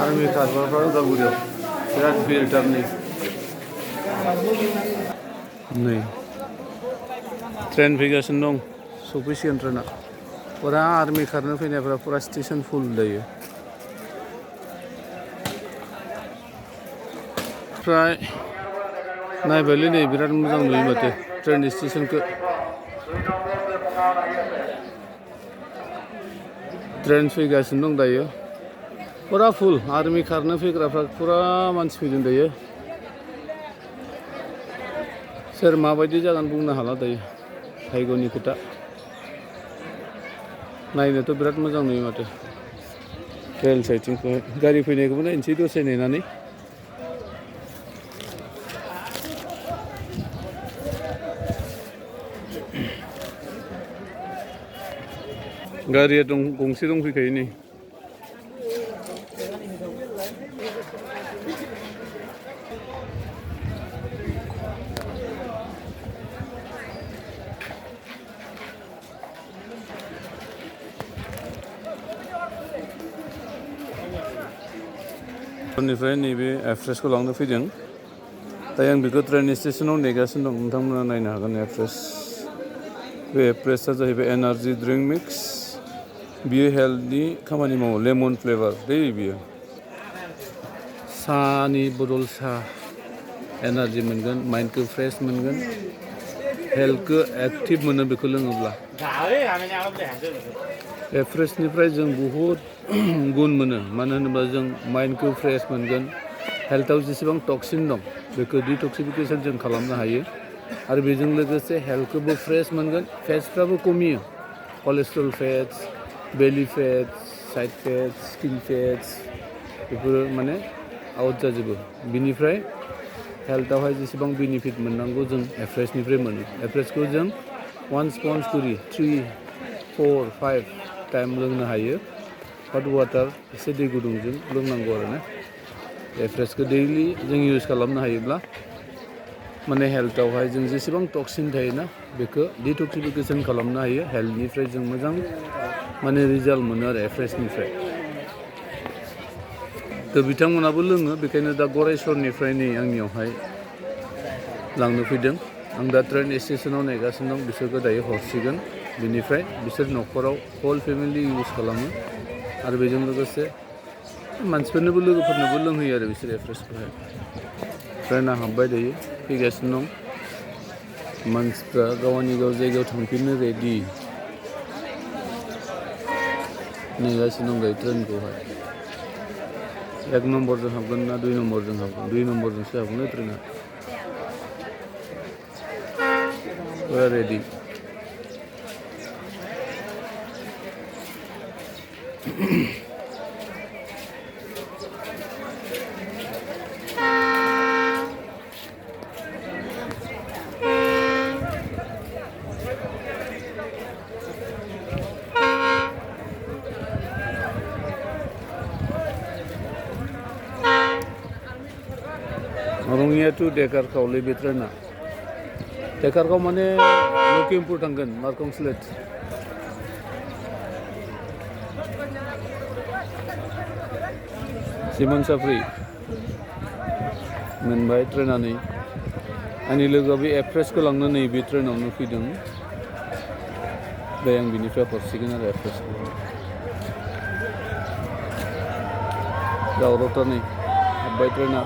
army खारग्राफ्रा उदालगुरियाव बिराद भिरटारनि नै ट्रेन फैगासिनो दं सफैसिगोन ट्रेना फुरा आर्मि खारनो फैनायफ्रा फुरा स्टेसन फुल दायो ओमफ्राय नायबायलै नै बिराद मोजां नुयो माथो ट्रेन स्टेसनखौ ट्रेन फैगासिनो दं दायो फुरा फुल आर्मि खारनो फैग्राफ्रा फुरा मानसि फैदों दायो सोर माबायदि जागोन बुंनो हाला दायो भाग्यनि खोथा नायनोथ' बिराद मोजां नुयो माथो रेल साइटिंखौहाय गारि फैनायखौबो नायनोसै दसे नेनानै गारिया गंसे दंफैखायो नै निफ्राय नैबे एफ्रेसखौ लांनो फैदों दायो आं बेखौ ट्रेन स्टेसनाव नेगासिनो दं नोंथांमोना नायनो हागोन एफ्रेस बे एफ्रेसआ जाहैबाय एनार्जि ड्रिंक मिक्स बियो हेल्थनि खामानि मावो लेमन फ्लेभार दै बियो साहानि बदल साहा एनार्जि मोनगोन माइन्डखौ फ्रेस मोनगोन हेल्थखौ एक्टिभ मोनो बेखौ लोङोब्ला एफ्रेसनिफ्राय जों बहुद गुन मोनो मानो होनोब्ला जों माइन्डखौ फ्रेस मोनगोन हेल्थआव जेसेबां टक्सिन दं बेखौ डिटक्सिफिकेसन जों खालामनो हायो आरो बेजों लोगोसे हेल्थखौबो फ्रेस मोनगोन फेट्सफ्राबो खमियो cholesterol fats belly fats side fats skin fats बेफोरो माने आउट जाजोबो बिनिफ्राय हेल्थआवहाय जेसेबां बेनिफिट मोननांगौ जों एफ्रेसनिफ्राय मोनो एफ्रेसखौ जों 1 स्पन्ज करि 3, 4, 5 टाइम लोंनो हायो हट वाटार एसे दै गुदुंजों लोंनांगौ आरो ना एफ्रेसखौ दैलि जों इउज खालामनो हायोब्ला माने हेल्थआवहाय जों जेसेबां टक्सिन थायोना बेखौ डिटक्सिफिकेसन खालामनो हायो हेल्थनिफ्राय जों मोजां माने रिजाल्ट मोनो आरो एफ्रेसनिफ्राय थ' बिथांमोनाबो लोङो बेखायनो दा गरायसरनिफ्राय नै आंनियावहाय लांनो फैदों आं दा ट्रेन स्टेसनाव नेगासिनो दं बिसोरखौ दायो हरसिगोन बिनिफ्राय बिसोर न'खराव हल फेमिलि इउज खालामो आरो बेजों लोगोसे मानसिफोरनोबो लोगोफोरनोबो लोंहोयो आरो बिसोर एफ्रेसखौहाय ट्रेना हाबबाय दायो फैगासिनो दं मानसिफ्रा गावनि गाव जायगायाव थांफिननो रेडि नेगासिनो दं दायो ट्रेनखौहाय 1 नम्बरजों हाबगोन ना 2 नम्बरजों हाबगोन 2 नम्बरजोंसो हाबगोन ट्रेना फुरा रेडि रङिया टु डेकारखावलै बे ट्रेना डेकारखाव माने लखिमपुर थांगोन मारखंस्लेट सिमोन साफ्रि मोनबाय ट्रेना नै आंनि लोगोआ बे एफ्रेसखौ लांनो नै बे ट्रेनावनो फैदों दायो आं बिनिफ्राय हरसिगोन आरो एफ्रेसखौ दावरावथार नै हाबबाय ट्रेना